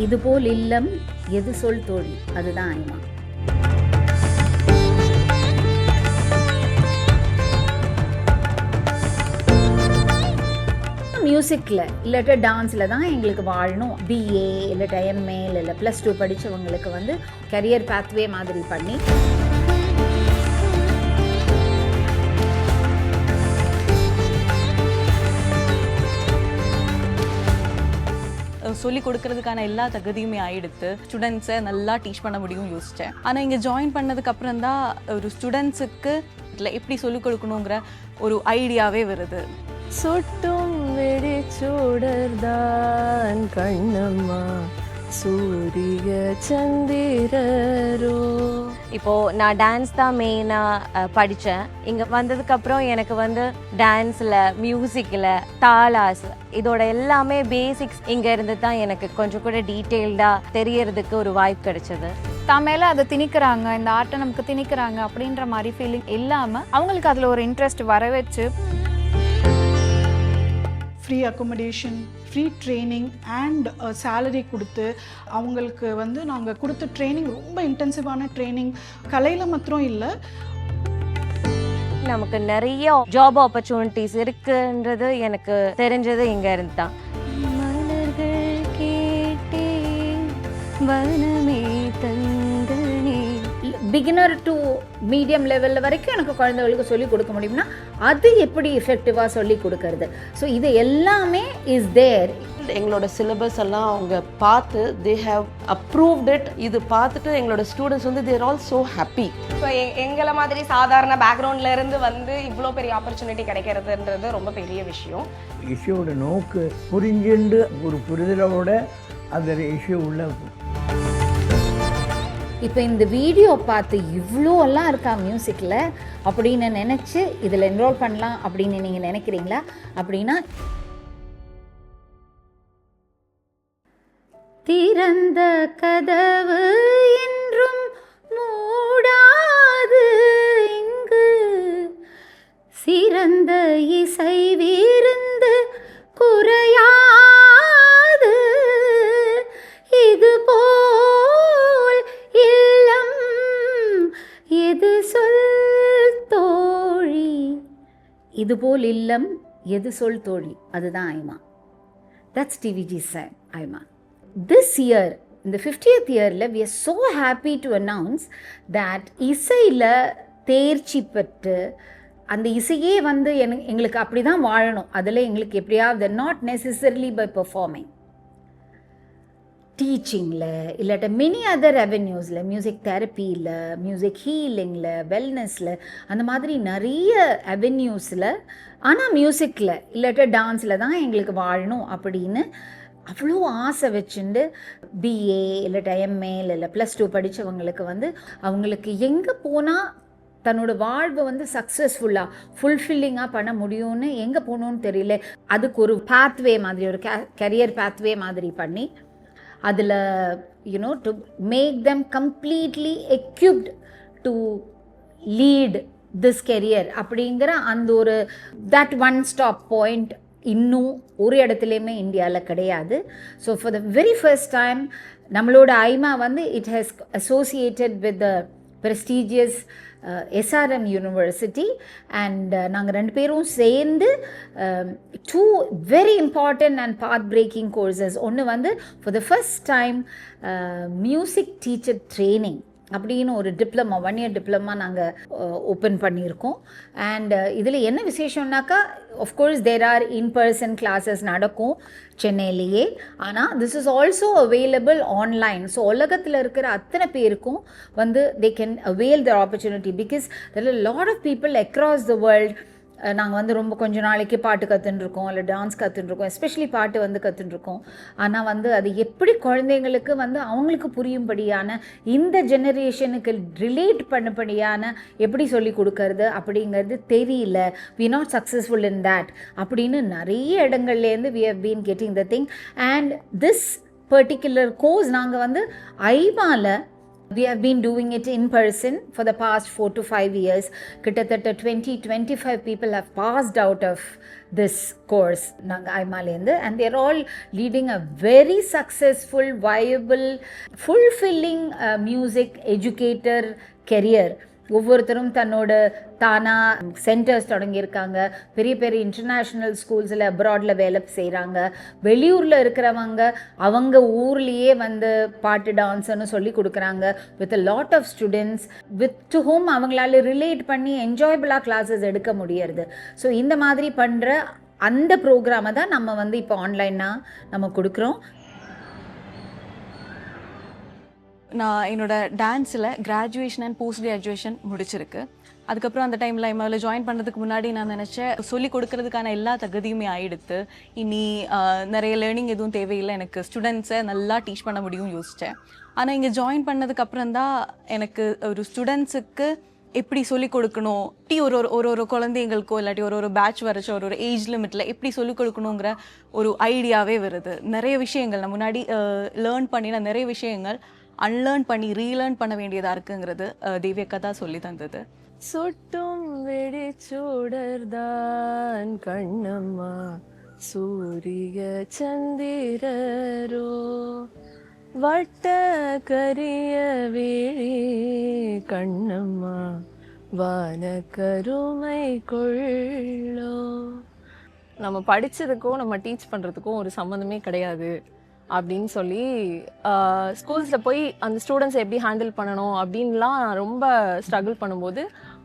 இதுபோல் இல்லம் எது சொல் தோழி, அதுதான் ஐமா. மியூசிக்கில் இல்லாட்ட டான்ஸில் தான் எங்களுக்கு வாழணும். பிஏ இல்லாட்ட எம்ஏ இல்லை +2 படித்தவங்களுக்கு வந்து கரியர் பாத்வே மாதிரி பண்ணி சொல்லி கொடுக்கறதுக்கான எல்லா தகுதியுமே ஆயிடுத்து. ஸ்டூடெண்ட்ஸை நல்லா டீச் பண்ண முடியும் யோசித்தேன். ஆனால் இங்கே ஜாயின் பண்ணதுக்கு அப்புறம் தான் ஒரு ஸ்டூடெண்ட்ஸுக்கு எப்படி சொல்லிக் கொடுக்கணுங்கிற ஒரு ஐடியாவே வருது. சுட்டும் வெறிச்சூடர்தான் கண்ணம்மா சூரிய சந்திரரோ. இப்போது நான் டான்ஸ் தான் மெயினாக படித்தேன். இங்கே வந்ததுக்கப்புறம் எனக்கு வந்து டான்ஸில், மியூசிக்கில், தாளாஸ் இதோட எல்லாமே பேசிக்ஸ் இங்கே இருந்து தான் எனக்கு கொஞ்சம் கூட டீட்டெயில்டாக தெரியறதுக்கு ஒரு வாய்ப்பு கிடைச்சது. தான் மேலே அதை திணிக்கிறாங்க, இந்த ஆர்ட்டை நமக்கு திணிக்கிறாங்க அப்படின்ற மாதிரி ஃபீலிங் இல்லாமல் அவங்களுக்கு அதில் ஒரு இன்ட்ரெஸ்ட் வர வச்சு free accommodation, free training and salary கொடுத்து அவங்களுக்கு வந்து நாங்கள் கொடுத்த ட்ரைனிங் ரொம்ப இன்டென்சிவான ட்ரைனிங். கலையில் மாத்திரம் இல்லை, நமக்கு நிறைய ஜாப் ஆப்பர்ச்சுனிட்டிஸ் இருக்குன்றது எனக்கு தெரிஞ்சது இங்கே இருந்து தான். மலர்கள் கேட்டே வனமே தந்தனே. பிகினர் டு மீடியம் லெவலில் வரைக்கும் எனக்கு குழந்தைகளுக்கு சொல்லிக் கொடுக்க முடியும்னா அது எப்படி எஃபெக்டிவாக சொல்லி கொடுக்கறது. ஸோ இது எல்லாமே இஸ் தேர். எங்களோட சிலபஸ் எல்லாம் அவங்க பார்த்து தே ஹேவ் அப்ரூவ்ட் இட். இது பார்த்துட்டு எங்களோட ஸ்டூடெண்ட்ஸ் வந்து தேர் ஆல் ஸோ ஹாப்பி. ஸோ எங்களை மாதிரி சாதாரண பேக்ரவுண்ட்ல இருந்து வந்து இவ்வளோ பெரிய ஆப்பர்ச்சுனிட்டி கிடைக்கிறதுன்றது ரொம்ப பெரிய விஷயம். இஷ்யூவோட நோக்கு புரிஞ்சுண்டு ஒரு புரிதலோட அந்த இஷ்யூ உள்ள. இப்போ இந்த வீடியோ பார்த்து இவ்வளோலாம் இருக்கா மியூசிக்கில் அப்படின்னு நினச்சி இதில் என்ரோல் பண்ணலாம் அப்படின்னு நீங்கள் நினைக்கிறீங்களா? அப்படின்னா திறந்த கதவு என்றும் மூடாது, இங்கு சிறந்த இசை வீர்ந்து குறையாது, இது போல் இல்லம் எது சொல் தோழி, இதுபோல் இல்லம் எது சொல் தோழி, அதுதான் ஐமா. தட்ஸ் டிவிஜி சார் ஐமா. This year, in the 50th year, we are so happy to announce that இசையில் தேர்ச்சி பெற்று அந்த இசையே வந்து எங்களுக்கு அப்படி தான் வாழணும், அதில் எங்களுக்கு எப்படியாவது நாட் நெசசரிலி பை பெர்ஃபார்மிங், டீச்சிங்கில் இல்லாட்ட மெனி அதர் ரெவென்யூஸில், மியூசிக் தெரப்பியில், மியூசிக் ஹீலிங்கில், வெல்னஸில், அந்த மாதிரி நிறைய அவென்யூஸில். ஆனால் மியூசிக்கில் இல்லாட்ட டான்ஸில் தான் எங்களுக்கு வாழணும் அப்படின்னு அவ்வளோ ஆசை வச்சுண்டு பிஏ இல்லாட்ட எம்ஏ இல்லை +2 படித்தவங்களுக்கு வந்து அவங்களுக்கு எங்கே போனால் தன்னோட வாழ்வை வந்து சக்ஸஸ்ஃபுல்லாக ஃபுல்ஃபில்லிங்காக பண்ண முடியும்னு எங்கே போகணுன்னு தெரியல. அதுக்கு ஒரு பாத்வே மாதிரி, ஒரு கரியர் பாத்வே மாதிரி பண்ணி அதில் you know to make them completely equipped to lead this career அப்படிங்கிற அந்த ஒரு தட் ஒன் ஸ்டாப் பாயிண்ட் இன்னும் ஒரு இடத்துலையுமே இந்தியாவில் கிடையாது. So for the very first time நம்மளோட ஐமா வந்து it has associated with the prestigious SRM university and நாங்கள் 2 பேரும் சேர்ந்து 2 very important and path breaking courses. ஒன்று வந்து for the first time music teacher training அப்படின்னு ஒரு டிப்ளமா, 1 year டிப்ளமா நாங்கள் ஓப்பன் பண்ணியிருக்கோம். அண்ட் இதில் என்ன விசேஷம்னாக்கா, of course there are in person classes நடக்கும் சென்னையிலேயே, ஆனால் this is also available online. So உலகத்தில் இருக்கிற அத்தனை பேருக்கும் வந்து they can avail their opportunity because there are lot of people across the world. நாங்கள் வந்து ரொம்ப கொஞ்ச நாளைக்கு பாட்டு கற்றுட்டுருக்கோம், இல்லை டான்ஸ் கற்றுட்டுருக்கோம், எஸ்பெஷலி பாட்டு வந்து கற்றுட்டுருக்கோம். ஆனால் வந்து அது எப்படி குழந்தைங்களுக்கு வந்து அவங்களுக்கு புரியும்படியான, இந்த ஜெனரேஷனுக்கு ரிலேட் பண்ணபடியான எப்படி சொல்லி கொடுக்கறது அப்படிங்கிறது தெரியல. We not successful in that அப்படின்னு நிறைய இடங்கள்லேருந்து we have been getting the thing. And this particular course நாங்கள் வந்து ஐமாவில் We have been doing it in person for the past 4 to 5 years. கிட்டத்தட்ட 20-25 people have passed out of this course நாங்கள் ஐமாலேருந்து, and they're all leading a very successful, viable, fulfilling music educator career. ஒவ்வொருத்தரும் தன்னோட தானாக centres தொடங்கியிருக்காங்க, பெரிய பெரிய international ஸ்கூல்ஸில் அப்ராடில் வேலை செய்கிறாங்க. வெளியூரில் இருக்கிறவங்க அவங்க ஊர்லேயே வந்து பாட்டு டான்ஸ்னு சொல்லி கொடுக்குறாங்க with a lot of students with to home அவங்களால ரிலேட் பண்ணி என்ஜாயபிளாக கிளாஸஸ் எடுக்க முடியறது. ஸோ இந்த மாதிரி பண்ணுற அந்த ப்ரோக்ராமை தான் நம்ம வந்து இப்போ ஆன்லைனாக நம்ம கொடுக்குறோம். நான் என்னோட டான்ஸில் கிராஜுவேஷன் அண்ட் போஸ்ட் கிராஜுவேஷன் முடிச்சிருக்கு. அதுக்கப்புறம் அந்த டைமில் ஐமாவில் ஜாயின் பண்ணுறதுக்கு முன்னாடி நான் நினச்சேன் சொல்லிக் கொடுக்கறதுக்கான எல்லா தகுதியுமே ஆகிடுத்து, இனி நிறைய லேர்னிங் எதுவும் தேவையில்லை, எனக்கு ஸ்டூடெண்ட்ஸை நல்லா டீச் பண்ண முடியும் யோசித்தேன். ஆனால் இங்கே ஜாயின் பண்ணதுக்கப்புறம் தான் எனக்கு ஒரு ஸ்டூடெண்ட்ஸுக்கு எப்படி சொல்லிக் கொடுக்கணும், ஒரு குழந்தைங்களுக்கோ இல்லாட்டி ஒரு பேட்ச் வரைச்ச ஒரு ஏஜ் லிமிட்டில் எப்படி சொல்லிக் கொடுக்கணுங்கிற ஒரு ஐடியாவே வருது. நிறைய விஷயங்கள் நான் முன்னாடி லேர்ன் பண்ணின நிறைய விஷயங்கள் அன்லேர்ன் பண்ணி ரீலேர்ன் பண்ண வேண்டியதாக இருக்குங்கிறது தேவியக்கா தான் சொல்லி தந்தது. சுட்டும் வெடிச்சூடர்தான் கண்ணம்மா சூரிய சந்திரரோ வட்ட கரிய விழி கண்ணம்மா வான கருமை கொள்ளோ. நம்ம படித்ததுக்கும் நம்ம டீச் பண்ணுறதுக்கும் ஒரு சம்மந்தமே கிடையாது அப்படின்னு சொல்லி ஸ்கூல்ஸில் போய் அந்த ஸ்டூடெண்ட்ஸை எப்படி ஹேண்டில் பண்ணணும் அப்படின்லாம் ரொம்ப ஸ்ட்ரகிள் பண்ணும்போது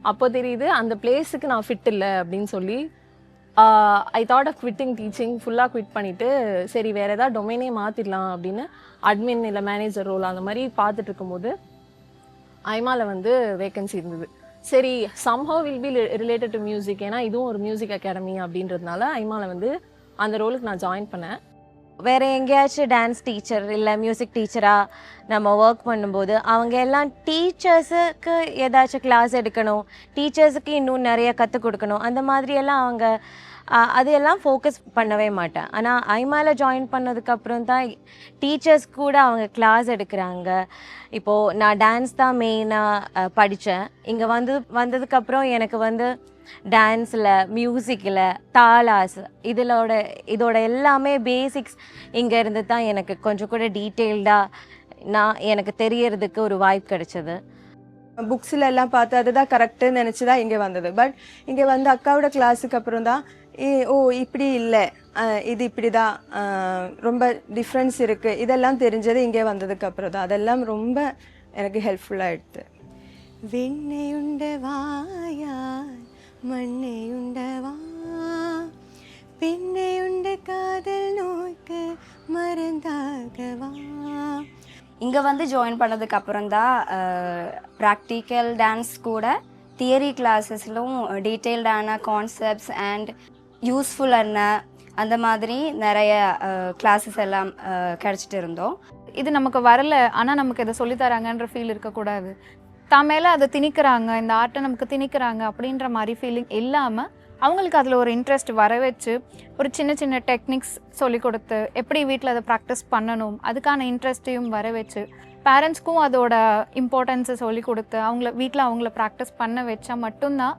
அப்போ தெரியுது அந்த பிளேஸுக்கு நான் ஃபிட் இல்லை அப்படின்னு சொல்லி I thought of quitting teaching, ஃபுல்லாக குவிட் பண்ணிவிட்டு சரி வேறு ஏதாவது டொமைனே மாற்றிடலாம் அப்படின்னு அட்மின் இல்லை மேனேஜர் ரோல் அந்த மாதிரி பார்த்துட்டு இருக்கும்போது ஐமாவில் வந்து வேக்கன்சி இருந்தது. சரி somehow will be related to music, ஏன்னா இதுவும் ஒரு மியூசிக் அகாடமி அப்படின்றதுனால ஐமாவில் வந்து அந்த ரோலுக்கு நான் ஜாயின் பண்ணேன். வேறு எங்கேயாச்சும் டான்ஸ் டீச்சர் இல்லை மியூசிக் டீச்சராக நம்ம ஒர்க் பண்ணும்போது அவங்க எல்லாம் டீச்சர்ஸுக்கு ஏதாச்சும் கிளாஸ் எடுக்கணும், டீச்சர்ஸுக்கு இன்னும் நிறைய கற்றுக் கொடுக்கணும், அந்த மாதிரியெல்லாம் அவங்க அதையெல்லாம் ஃபோக்கஸ் பண்ணவே மாட்டேன். ஆனால் ஐமாவில் ஜாயின் பண்ணதுக்கப்புறம் தான் டீச்சர்ஸ் கூட அவங்க கிளாஸ் எடுக்கிறாங்க. இப்போது நான் டான்ஸ் தான் மெயினாக படித்தேன். இங்கே வந்ததுக்கப்புறம் எனக்கு வந்து டான்ஸில், மியூசிக்கில், தாலாஸ் இதோட எல்லாமே பேசிக்ஸ் இங்கே இருந்து தான் எனக்கு கொஞ்சம் கூட டீட்டெயில்டாக எனக்கு தெரியறதுக்கு ஒரு வாய்ப்பு கிடைச்சது. புக்ஸில் எல்லாம் பார்த்து அதுதான் கரெக்டுன்னு நினச்சி தான் இங்கே வந்தது. பட் இங்கே வந்து அக்காவோட கிளாஸுக்கு அப்புறம் தான் இப்படி இல்லை, இது இப்படி தான், ரொம்ப டிஃப்ரென்ஸ் இருக்குது, இதெல்லாம் தெரிஞ்சது இங்கே வந்ததுக்கு அப்புறம் தான். அதெல்லாம் ரொம்ப எனக்கு ஹெல்ப்ஃபுல்லாகிடுது. வெண்ணையுண்ட வாயார் மண்ணையுண்டவா பெண்ணையுண்ட காதல் நோய்க்கு மருந்தாகவா. இங்கே வந்து ஜாயின் பண்ணதுக்கு அப்புறம் தான் ப்ராக்டிக்கல் டான்ஸ் கூட தியரி கிளாஸஸ்லும் டீட்டெயில்டான கான்செப்ட்ஸ் அண்ட் யூஸ்ஃபுல்லான அந்த மாதிரி நிறைய கிளாஸஸ் எல்லாம் கிடச்சிட்டு இருந்தோம். இது நமக்கு வரல, ஆனால் நமக்கு இதை சொல்லித்தராங்கன்ற ஃபீல் இருக்கக்கூடாது. தான் மேலே அதை திணிக்கிறாங்க, இந்த ஆர்ட்டை நமக்கு திணிக்கிறாங்க அப்படின்ற மாதிரி ஃபீலிங் இல்லாமல் அவங்களுக்கு அதில் ஒரு இன்ட்ரெஸ்ட் வர வச்சு ஒரு சின்ன சின்ன டெக்னிக்ஸ் சொல்லி கொடுத்து எப்படி வீட்டில் அதை ப்ராக்டிஸ் பண்ணணும் அதுக்கான இன்ட்ரெஸ்ட்டையும் வர வச்சு பேரண்ட்ஸ்க்கும் அதோட இம்பார்ட்டன்ஸை சொல்லி கொடுத்து வீட்டில் அவங்கள ப்ராக்டிஸ் பண்ண வச்சா மட்டும்தான்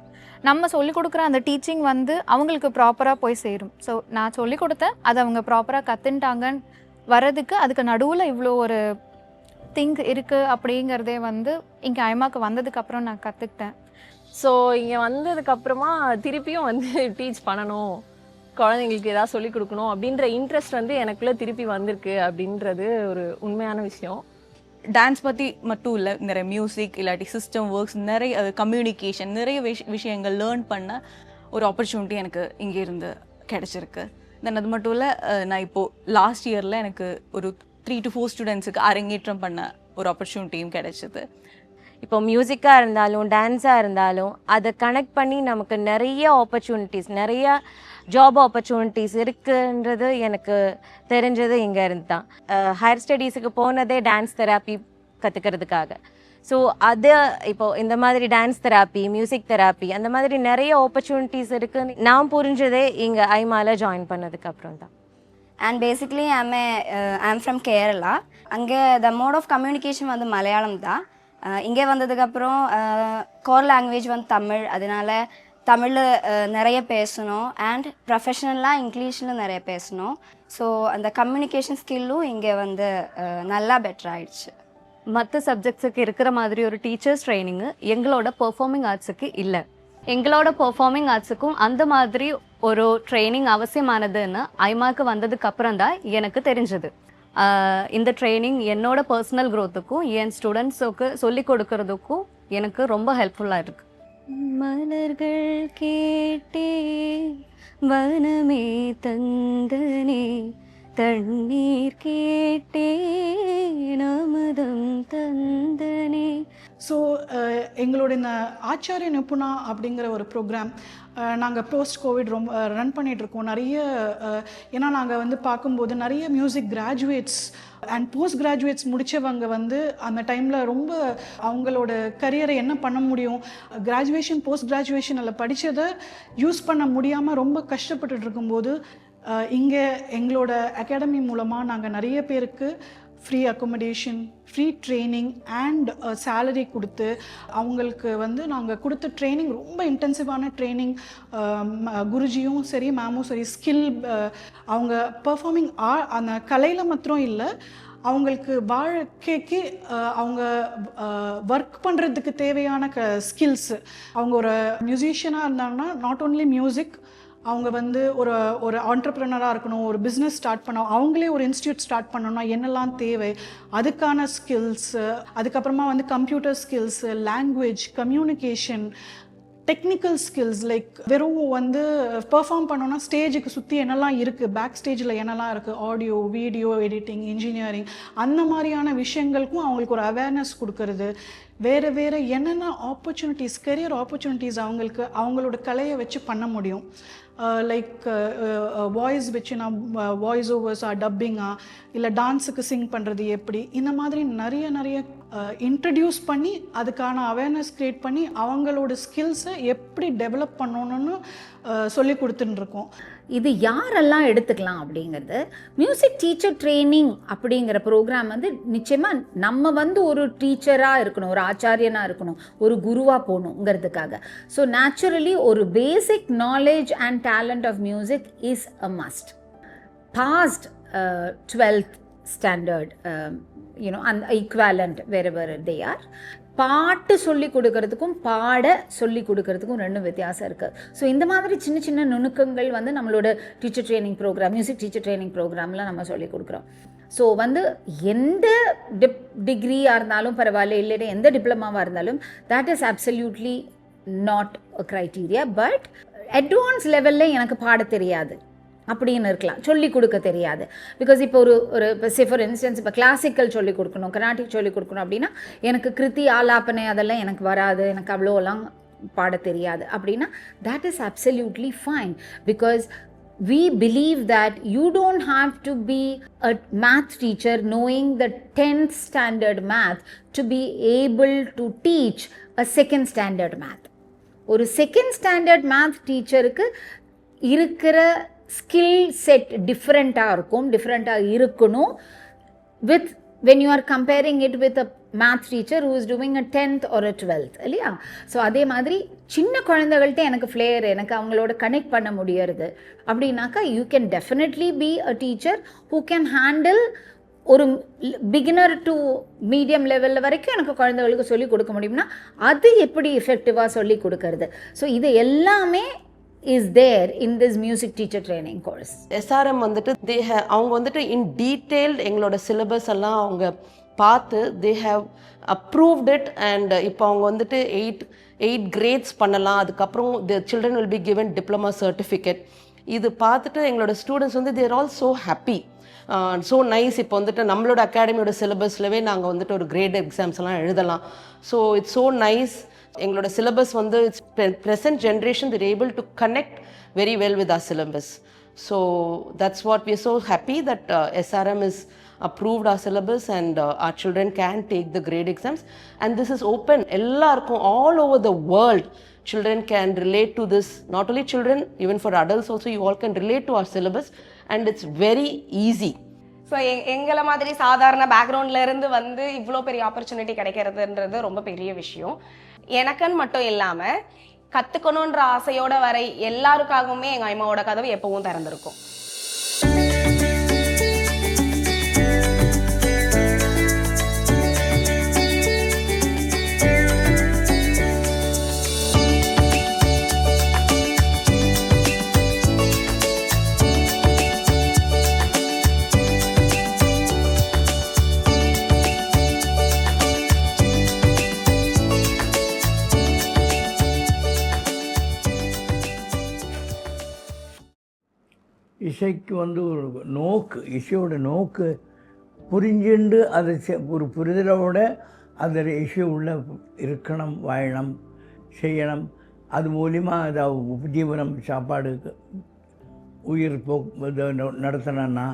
நம்ம சொல்லிக் கொடுக்குற அந்த டீச்சிங் வந்து அவங்களுக்கு ப்ராப்பராக போய் சேரும். ஸோ நான் சொல்லிக் கொடுத்தேன், அதை அவங்க ப்ராப்பராக கற்றுன்ட்டாங்கன்னு வரதுக்கு அதுக்கு நடுவில் இவ்வளோ ஒரு திங்க் இருக்குது அப்படிங்கிறதே வந்து இங்கே ஐமாவுக்கு வந்ததுக்கப்புறம் நான் கற்றுக்கிட்டேன். ஸோ இங்கே வந்ததுக்கப்புறமா திருப்பியும் வந்து டீச் பண்ணணும், குழந்தைங்களுக்கு ஏதாவது சொல்லிக் கொடுக்கணும் அப்படின்ற இன்ட்ரெஸ்ட் வந்து எனக்குள்ளே திருப்பி வந்திருக்கு அப்படின்றது ஒரு உண்மையான விஷயம். டான்ஸ் பற்றி மட்டும் இல்லை, நிறைய மியூசிக் இல்லாட்டி சிஸ்டம் ஒர்க்ஸ், நிறைய கம்யூனிகேஷன், நிறைய விஷயங்கள் லேர்ன் பண்ண ஒரு ஆப்பர்ச்சுனிட்டி எனக்கு இங்கே இருந்து கிடச்சிருக்கு. தென் அது மட்டும் இல்லை, நான் இப்போது லாஸ்ட் இயரில் எனக்கு ஒரு 3 to 4 ஸ்டூடெண்ட்ஸுக்கு அரங்கேற்றம் பண்ண ஒரு ஆப்பர்ச்சுனிட்டியும் கிடைச்சிது. இப்போ மியூசிக்காக இருந்தாலும் டான்ஸாக இருந்தாலும் அதை கனெக்ட் பண்ணி நமக்கு நிறைய ஆப்பர்ச்சுனிட்டிஸ், நிறைய ஜாப் ஆப்பர்ச்சுனிட்டிஸ் இருக்குன்றது எனக்கு தெரிஞ்சது இங்கே இருந்து தான். ஹையர் ஸ்டடீஸுக்கு போனதே டான்ஸ் தெராப்பி கற்றுக்கிறதுக்காக. ஸோ அது இப்போது இந்த மாதிரி டான்ஸ் தெராப்பி, மியூசிக் தெராப்பி அந்த மாதிரி நிறைய ஆப்பர்ச்சுனிட்டிஸ் இருக்குன்னு நான் புரிஞ்சதே இங்கே ஐமாவில் ஜாயின் பண்ணதுக்கப்புறம் தான். And basically I'm from Kerala. அங்கே the mode of communication வந்து மலையாளம் தான். இங்கே வந்ததுக்கப்புறம் கோர் லாங்குவேஜ் வந்து தமிழ், அதனால தமிழில் நிறைய பேசணும் அண்ட் ப்ரொஃபஷ்னலாக இங்கிலீஷில் நிறைய பேசணும். ஸோ அந்த கம்யூனிகேஷன் ஸ்கில்லும் இங்கே வந்து நல்லா பெட்டர் ஆயிடுச்சு. மற்ற சப்ஜெக்ட்ஸுக்கு இருக்கிற மாதிரி ஒரு டீச்சர்ஸ் ட்ரைனிங்கு எங்களோட பெர்ஃபார்மிங் ஆர்ட்ஸுக்கு இல்லை. எங்களோட பெர்ஃபார்மிங் ஆர்ட்ஸுக்கும் அந்த மாதிரி ஒரு ட்ரைனிங் அவசியமானதுன்னு ஐமாக்கு வந்ததுக்கு அப்புறம் தான் எனக்கு தெரிஞ்சது. இந்த ட்ரைனிங் என்னோட பர்சனல் க்ரோத்துக்கும் என் ஸ்டூடெண்ட்ஸுக்கு சொல்லி கொடுக்கறதுக்கும் எனக்கு ரொம்ப ஹெல்ப்ஃபுல்லாக இருக்குது. மலர்கள் கேட்டே வனமே தந்தனே, தண்ணீர் கேட்டே நமதம் தந்தனே. ஸோ எங்களோட இந்த ஆச்சாரிய நிபுணா அப்படிங்கிற ஒரு ப்ரோக்ராம் நாங்கள் போஸ்ட் கோவிட் ரொம்ப ரன் பண்ணிகிட்ருக்கோம். நிறைய ஏன்னா நாங்கள் வந்து பார்க்கும்போது நிறைய music graduates and post graduates முடித்தவங்க வந்து அந்த டைமில் ரொம்ப அவங்களோட கரியரை என்ன பண்ண முடியும், கிராஜுவேஷன் போஸ்ட் கிராஜுவேஷன் அதில் படித்ததை யூஸ் பண்ண முடியாமல் ரொம்ப கஷ்டப்பட்டுட்டு இருக்கும்போது இங்கே எங்களோட அகாடமி மூலமாக நாங்கள் நிறைய பேருக்கு free accommodation, free training and salary கொடுத்து அவங்களுக்கு வந்து நாங்கள் கொடுத்த ட்ரைனிங் ரொம்ப இன்டென்சிவான ட்ரைனிங். குருஜியும் சரி மேமும் சரி ஸ்கில் அவங்க பெர்ஃபார்மிங் அந்த கலையில் மாத்திரம் இல்லை, அவங்களுக்கு வாழ்க்கைக்கு அவங்க ஒர்க் பண்ணுறதுக்கு தேவையான ஸ்கில்ஸு. அவங்க ஒரு மியூசிஷியனாக இருந்தாங்கன்னா நாட் ஓன்லி மியூசிக், அவங்க வந்து ஒரு ஆண்டர்ப்ரனராக இருக்கணும், ஒரு பிஸ்னஸ் ஸ்டார்ட் பண்ணணும், அவங்களே ஒரு இன்ஸ்டியூட் ஸ்டார்ட் பண்ணணும்னா என்னெல்லாம் தேவை அதுக்கான ஸ்கில்ஸு. அதுக்கப்புறமா வந்து computer skills, language, communication, technical skills. Like வெறும் வந்து பெர்ஃபார்ம் பண்ணோன்னா ஸ்டேஜுக்கு சுற்றி என்னெல்லாம் இருக்குது, பேக் ஸ்டேஜில் என்னெல்லாம் இருக்குது, ஆடியோ வீடியோ எடிட்டிங், இன்ஜினியரிங், அந்த மாதிரியான விஷயங்களுக்கும் அவங்களுக்கு ஒரு அவேர்னஸ் கொடுக்கறது. வேறு வேறு என்னென்ன ஆப்பர்ச்சுனிட்டிஸ், கெரியர் ஆப்பர்ச்சுனிட்டிஸ் அவங்களுக்கு அவங்களோட கலையை வச்சு பண்ண முடியும். லைக் வாய்ஸ் வச்சு நான் வாய்ஸ் ஓவர்ஸா, டப்பிங்கா, இல்லை டான்ஸுக்கு சிங் பண்ணுறது எப்படி, இந்த மாதிரி நிறைய இன்ட்ரடியூஸ் பண்ணி அதுக்கான அவேர்னஸ் க்ரியேட் பண்ணி அவங்களோட ஸ்கில்ஸை எப்படி டெவலப் பண்ணணும்னு சொல்லி கொடுத்துட்டுருக்கோம். இது யாரெல்லாம் எடுத்துக்கலாம் அப்படிங்கிறது, மியூசிக் டீச்சர் ட்ரைனிங் அப்படிங்கிற ப்ரோக்ராம் வந்து நிச்சயமாக நம்ம வந்து ஒரு டீச்சராக இருக்கணும், ஒரு ஆச்சாரியனாக இருக்கணும், ஒரு குருவாக போகணுங்கிறதுக்காக. ஸோ நேச்சுரலி ஒரு basic knowledge and talent of music is a must. Passed 12th standard and equivalent wherever they are. பாட்டு சொல்லி கொடுக்கறதுக்கும் பாட சொல்லி கொடுக்கறதுக்கும் ரெண்டும் வித்தியாசம் இருக்குது. ஸோ இந்த மாதிரி சின்ன சின்ன நுணுக்கங்கள் வந்து நம்மளோட teacher training programme, music teacher training ப்ரோக்ராமில் நம்ம சொல்லி கொடுக்குறோம். ஸோ வந்து எந்த டிகிரியாக இருந்தாலும் பரவாயில்ல, இல்லைன்னா எந்த டிப்ளமாவாக இருந்தாலும் that is absolutely not a criteria. But advance லெவலில் எனக்கு பாட தெரியாது அப்படின்னு இருக்கலாம், சொல்லி கொடுக்க தெரியாது. பிகாஸ் இப்போ இப்போ ஃபார் இன்ஸ்டன்ஸ் இப்போ கிளாசிக்கல் சொல்லிக் கொடுக்கணும், கர்நாடிக் சொல்லிக் கொடுக்கணும் அப்படின்னா எனக்கு கிருதி, ஆலாபனை அதெல்லாம் எனக்கு வராது, எனக்கு அவ்வளோலாம் பாட தெரியாது அப்படின்னா that is absolutely fine, because we believe that you don't have to be a math teacher knowing the 10th standard math to be able to teach a second standard math. ஒரு செகண்ட் ஸ்டாண்டர்ட் மேத் டீச்சருக்கு இருக்கிற skill set டிஃப்ரெண்ட்டாக இருக்கணும் with when you are comparing it with a math teacher who is doing a 10th or a 12th இல்லையா. So அதே மாதிரி சின்ன குழந்தைகள்கிட்ட எனக்கு ஃப்ளேயர், எனக்கு அவங்களோட கனெக்ட் பண்ண முடியறது அப்படின்னாக்கா you can definitely be a teacher who can handle ஒரு பிகினர் டு மீடியம் லெவலில் வரைக்கும் எனக்கு குழந்தைகளுக்கு சொல்லிக் கொடுக்க முடியும்னா அது எப்படி எஃபெக்டிவாக சொல்லி கொடுக்கறது. ஸோ இது எல்லாமே is there in this music teacher training course. SRM வந்துட்டு அவங்க வந்துட்டு in detailed எங்களோட சிலபஸ் எல்லாம் அவங்க பார்த்து they have approved it, and இப்போ அவங்க வந்துட்டு 8 grades பண்ணலாம். அதுக்கப்புறம் the children will be given diploma certificate. இது பார்த்துட்டு எங்களோட ஸ்டூடெண்ட்ஸ் வந்து they are all so happy. So nice. இப்போ வந்துட்டு நம்மளோட அகாடமியோட சிலபஸ்லவே நாங்கள் வந்துட்டு ஒரு கிரேட் எக்ஸாம்ஸ் எல்லாம் எழுதலாம். So it's so nice. எங்களோட சிலபஸ் வந்து it's present generation they're able to connect very well with our syllabus. So that's what we are so happy that SRM is approved our syllabus, and our children can take the grade exams, and this is open ellarkum all over the world. Children can relate to this, not only children, even for adults also, you all can relate to our syllabus, and it's very easy. So எங்களை மாதிரி சாதாரண பேக்ரவுண்ட்ல இருந்து வந்து இவ்வளோ பெரிய opportunity கிடைக்கிறதுன்றது ரொம்ப பெரிய விஷயம். எனக்குன்னு மட்டும் இல்லாமல் கற்றுக்கணுன்ற ஆசையோட வரை எல்லாருக்காகவுமே எங்கள் அம்மாவோட கதவு எப்பவும் திறந்திருக்கும். இசைக்கு வந்து ஒரு நோக்கு, இசையோட நோக்கு புரிஞ்சுண்டு அது ஒரு புரிதலோட அதில் இசை உள்ள இருக்கணும், வாழணும், செய்யணும். அது மூலியமாக அதை உபஜீவனம், சாப்பாடு, உயிர் நடத்தினா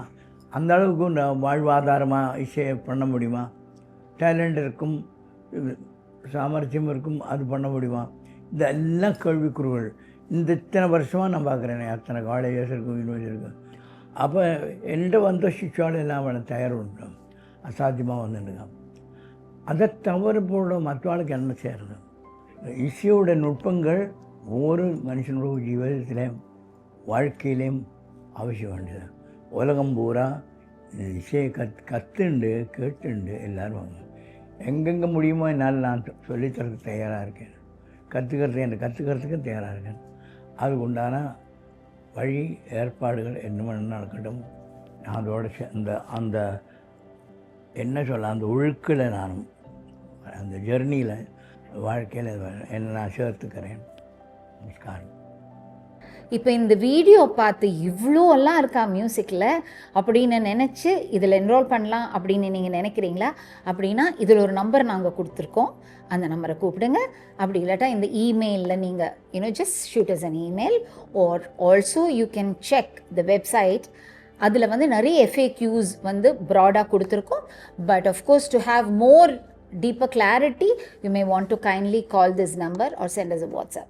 அந்த அளவுக்கு வாழ்வாதாரமாக இசையை பண்ண முடியுமா? டேலண்ட் இருக்கும், சாமர்த்தியம் இருக்கும், அது பண்ண முடியுமா? இதெல்லாம் கேள்விக்குறிகள். இத்தனை வருஷமாக நான் பார்க்குறேன், அத்தனை காலேஜஸ் இருக்கும், யூனிவர்சிட்டி இருக்கும். அப்போ என்கிட்ட வந்த சிக்ஷால் எல்லாம் அவனை தயார் உண்டோம், அசாத்தியமாக வந்துட்டுங்க. அதை தவறு போட மற்றவாளுக்கு என்ன செய்கிறது? இசையோட நுட்பங்கள் ஒவ்வொரு மனுஷனோட ஜீவிதத்திலையும் வாழ்க்கையிலையும் அவசியம் வேண்டியது. உலகம் பூரா இசையை கற்றுண்டு கேட்டுண்டு எல்லோரும் வாங்க. எங்கெங்கே முடியுமோ என்னால் நான் சொல்லித்தரதுக்கு தயாராக இருக்கேன். கற்றுக்கிறதுக்கு தயாராக இருக்கேன். அதுக்கு உண்டான வழி ஏற்பாடுகள் என்ன நடக்கட்டும். அதோட அந்த என்ன சொல்ல, அந்த ஒழுக்கில் நானும் அந்த ஜெர்னியில் வாழ்க்கையில் என்ன நான் சேர்த்துக்கிறேன். நமஸ்காரம். இப்போ இந்த வீடியோ பார்த்து இவ்வளோலாம் இருக்கா மியூசிக்கில் அப்படின்னு நினச்சி இதில் என்ரோல் பண்ணலாம் அப்படின்னு நீங்கள் நினைக்கிறீங்களா? அப்படின்னா இதில் ஒரு நம்பர் நாங்கள் கொடுத்துருக்கோம், அந்த நம்பரை கூப்பிடுங்க. அப்படி இல்லாட்டா இந்த இமெயிலில் நீங்கள் just shoot us an email, or also you can check the website. அதில் வந்து நிறைய FAQs வந்து ப்ராடாக கொடுத்துருக்கோம். But of course to have more deeper clarity, you may want to kindly call this number or send us a WhatsApp.